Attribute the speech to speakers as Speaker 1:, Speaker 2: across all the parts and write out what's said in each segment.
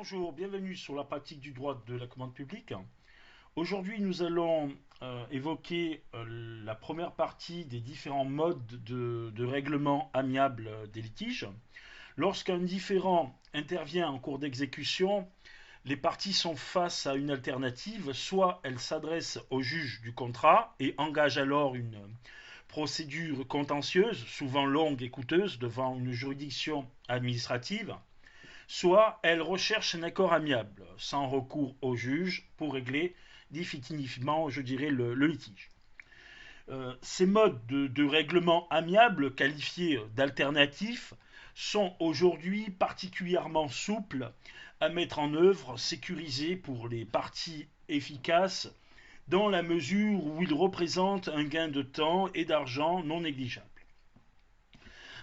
Speaker 1: Bonjour, bienvenue sur la pratique du droit de la commande publique. Aujourd'hui, nous allons évoquer la première partie des différents modes de règlement amiable des litiges. Lorsqu'un différend intervient en cours d'exécution, les parties sont face à une alternative, soit elles s'adressent au juge du contrat et engagent alors une procédure contentieuse, souvent longue et coûteuse, devant une juridiction administrative, soit elles recherchent un accord amiable, sans recours au juge, pour régler définitivement, je dirais, le litige. Ces modes de règlement amiable, qualifiés d'alternatifs, sont aujourd'hui particulièrement souples à mettre en œuvre, sécurisés pour les parties efficaces, dans la mesure où ils représentent un gain de temps et d'argent non négligeable.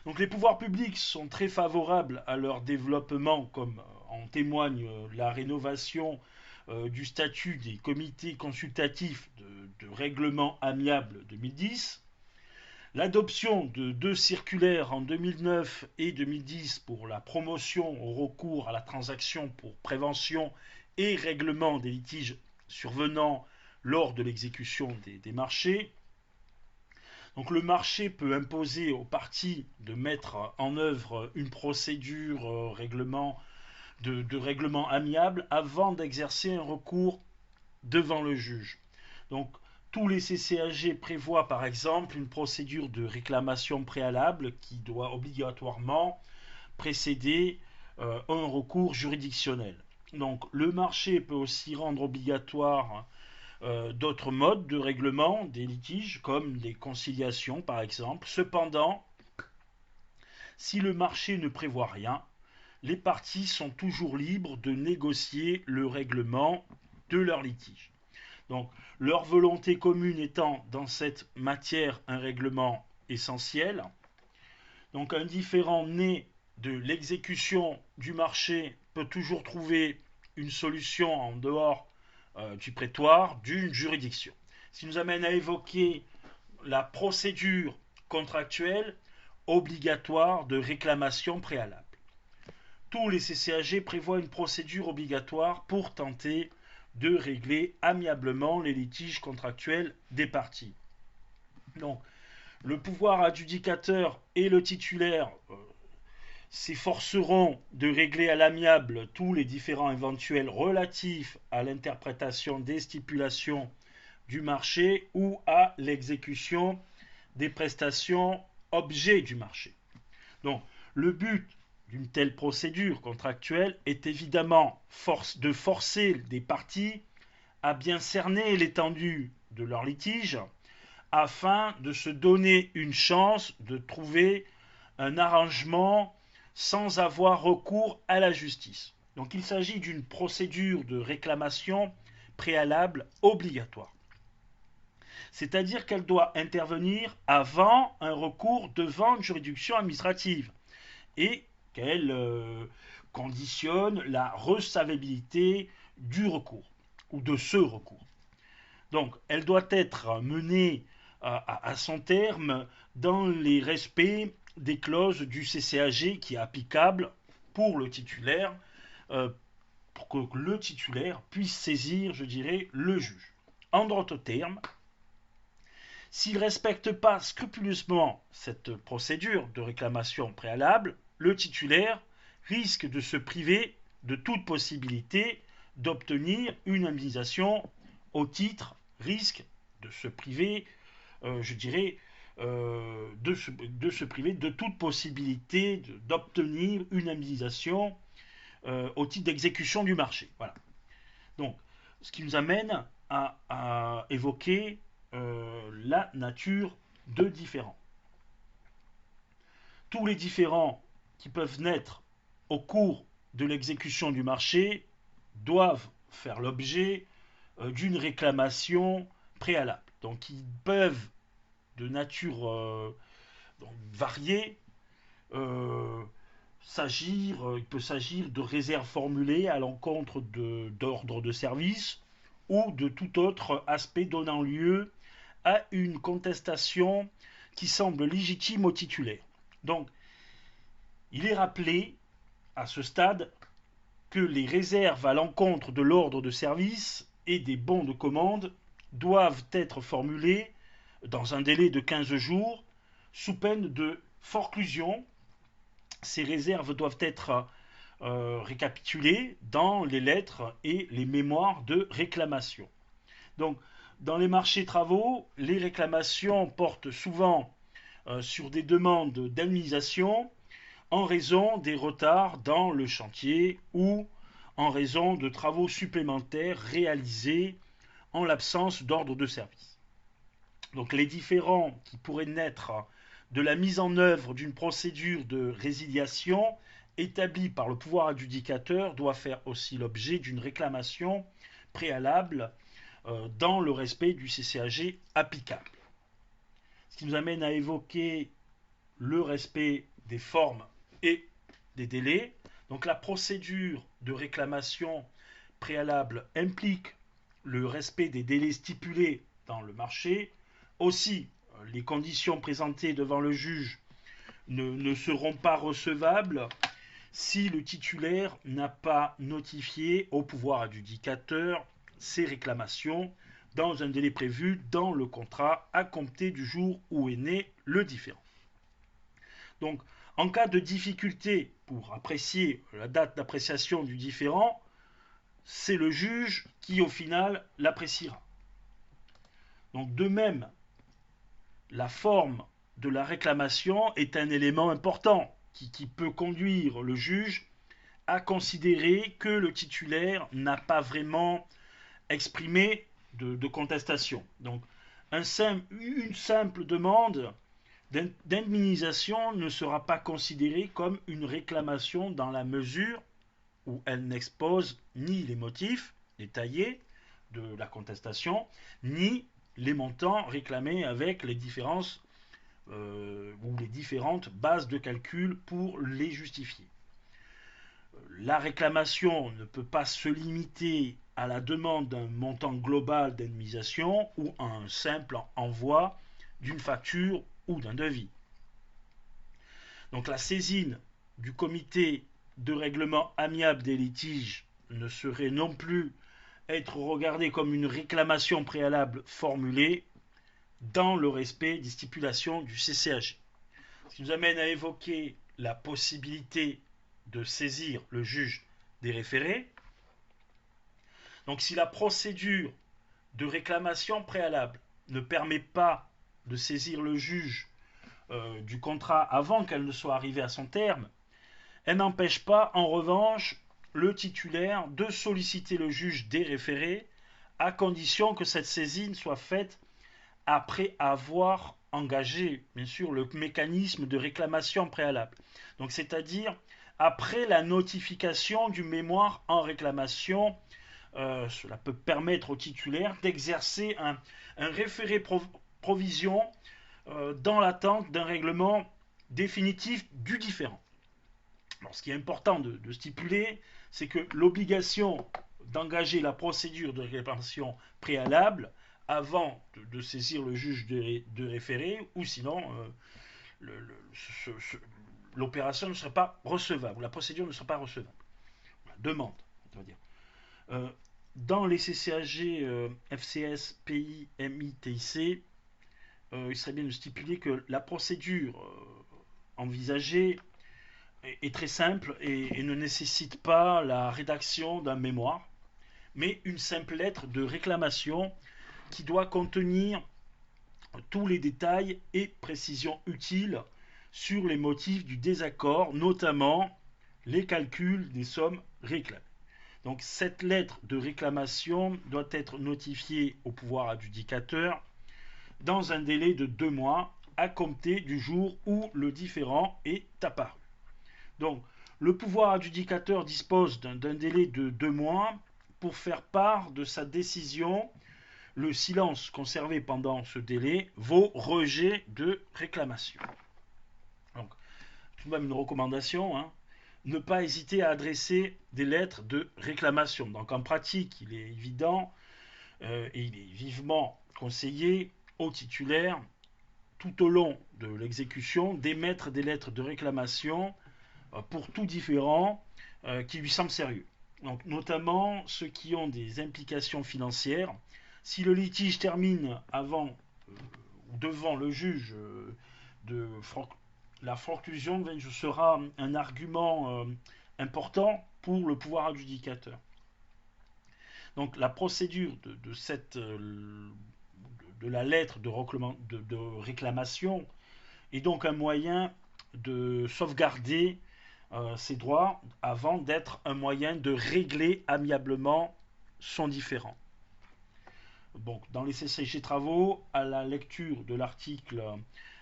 Speaker 1: Donc les pouvoirs publics sont très favorables à leur développement, comme en témoigne la rénovation du statut des comités consultatifs de règlement amiable 2010, l'adoption de deux circulaires en 2009 et 2010 pour la promotion au recours à la transaction pour prévention et règlement des litiges survenant lors de l'exécution des marchés. Donc le marché peut imposer aux parties de mettre en œuvre une procédure de règlement amiable avant d'exercer un recours devant le juge. Donc tous les CCAG prévoient par exemple une procédure de réclamation préalable qui doit obligatoirement précéder un recours juridictionnel. Donc le marché peut aussi rendre obligatoire d'autres modes de règlement des litiges, comme les conciliations par exemple. Cependant, si le marché ne prévoit rien, les parties sont toujours libres de négocier le règlement de leur litige. Donc, leur volonté commune étant dans cette matière un règlement essentiel. Donc, un différend né de l'exécution du marché peut toujours trouver une solution en dehors du prétoire d'une juridiction. Ce qui nous amène à évoquer la procédure contractuelle obligatoire de réclamation préalable. Tous les CCAG prévoient une procédure obligatoire pour tenter de régler amiablement les litiges contractuels des parties. Donc, le pouvoir adjudicateur et le titulaire s'efforceront de régler à l'amiable tous les différends éventuels relatifs à l'interprétation des stipulations du marché ou à l'exécution des prestations objets du marché. Donc, le but d'une telle procédure contractuelle est évidemment de forcer des parties à bien cerner l'étendue de leur litige afin de se donner une chance de trouver un arrangement sans avoir recours à la justice. Donc il s'agit d'une procédure de réclamation préalable obligatoire. C'est-à-dire qu'elle doit intervenir avant un recours devant une juridiction administrative et qu'elle conditionne la recevabilité du recours ou de ce recours. Donc, elle doit être menée à son terme dans les respects des clauses du CCAG qui est applicable pour le titulaire, pour que le titulaire puisse saisir, je dirais, le juge. En d'autres termes, s'il ne respecte pas scrupuleusement cette procédure de réclamation préalable, le titulaire risque de se priver de toute possibilité d'obtenir une indemnisation au titre risque de se priver, je dirais, de se priver de toute possibilité d'obtenir une indemnisation au titre d'exécution du marché. Voilà. Donc, ce qui nous amène à évoquer la nature de différends. Tous les différends qui peuvent naître au cours de l'exécution du marché doivent faire l'objet d'une réclamation préalable. Donc ils peuvent de nature variée il peut s'agir de réserves formulées à l'encontre d'ordres de service ou de tout autre aspect donnant lieu à une contestation qui semble légitime au titulaire. Donc, il est rappelé à ce stade que les réserves à l'encontre de l'ordre de service et des bons de commande doivent être formulées dans un délai de 15 jours sous peine de forclusion. Ces réserves doivent être récapitulées dans les lettres et les mémoires de réclamation. Donc, dans les marchés travaux, les réclamations portent souvent sur des demandes d'indemnisation en raison des retards dans le chantier ou en raison de travaux supplémentaires réalisés en l'absence d'ordre de service. Donc les différends qui pourraient naître de la mise en œuvre d'une procédure de résiliation établie par le pouvoir adjudicateur doivent faire aussi l'objet d'une réclamation préalable dans le respect du CCAG applicable. Ce qui nous amène à évoquer le respect des formes et des délais. Donc la procédure de réclamation préalable implique le respect des délais stipulés dans le marché. Aussi, les conditions présentées devant le juge ne seront pas recevables si le titulaire n'a pas notifié au pouvoir adjudicateur ses réclamations dans un délai prévu dans le contrat à compter du jour où est né le différend. Donc, en cas de difficulté pour apprécier la date d'appréciation du différend, c'est le juge qui, au final, l'appréciera. Donc, de même, la forme de la réclamation est un élément important qui peut conduire le juge à considérer que le titulaire n'a pas vraiment exprimé de contestation. Donc, une simple demande d'indemnisation ne sera pas considérée comme une réclamation dans la mesure où elle n'expose ni les motifs détaillés de la contestation, ni les montants réclamés avec les différences ou les différentes bases de calcul pour les justifier. La réclamation ne peut pas se limiter à la demande d'un montant global d'indemnisation ou à un simple envoi d'une facture ou d'un devis. Donc la saisine du comité de règlement amiable des litiges ne saurait non plus être regardée comme une réclamation préalable formulée dans le respect des stipulations du CCAG. Ce qui nous amène à évoquer la possibilité de saisir le juge des référés. Donc si la procédure de réclamation préalable ne permet pas de saisir le juge du contrat avant qu'elle ne soit arrivée à son terme, elle n'empêche pas en revanche le titulaire de solliciter le juge des référés à condition que cette saisine soit faite après avoir engagé, bien sûr, le mécanisme de réclamation préalable. Donc, c'est-à-dire après la notification du mémoire en réclamation. Cela peut permettre au titulaire d'exercer un référé provision dans l'attente d'un règlement définitif du différend. Alors, ce qui est important de stipuler, c'est que l'obligation d'engager la procédure de réclamation préalable avant de saisir le juge de référé, ou sinon l'opération ne serait pas recevable, la procédure ne serait pas recevable. La demande, on va dire. Dans les CCAG, FCS, PI, MI, TIC, il serait bien de stipuler que la procédure envisagée est très simple et ne nécessite pas la rédaction d'un mémoire, mais une simple lettre de réclamation qui doit contenir tous les détails et précisions utiles sur les motifs du désaccord, notamment les calculs des sommes réclamées. Donc cette lettre de réclamation doit être notifiée au pouvoir adjudicateur dans un délai de 2 mois à compter du jour où le différend est apparu. Donc le pouvoir adjudicateur dispose d'un délai de 2 mois pour faire part de sa décision. Le silence conservé pendant ce délai vaut rejet de réclamation. Donc, tout de même une recommandation, ne pas hésiter à adresser des lettres de réclamation. Donc en pratique, il est évident et il est vivement conseillé aux titulaires, tout au long de l'exécution, d'émettre des lettres de réclamation pour tout différend qui lui semble sérieux. Donc, notamment ceux qui ont des implications financières. Si le litige termine avant ou devant le juge, de la forclusion sera un argument important pour le pouvoir adjudicateur. Donc la procédure de la lettre de réclamation est donc un moyen de sauvegarder ses droits avant d'être un moyen de régler amiablement son différend. Donc, dans les CCG travaux, à la lecture de l'article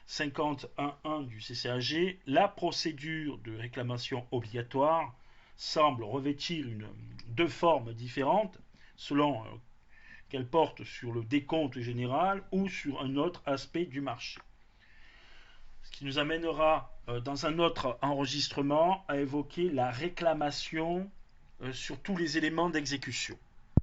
Speaker 1: 51.1 du CCAG, la procédure de réclamation obligatoire semble revêtir deux formes différentes selon qu'elle porte sur le décompte général ou sur un autre aspect du marché. Ce qui nous amènera dans un autre enregistrement à évoquer la réclamation sur tous les éléments d'exécution.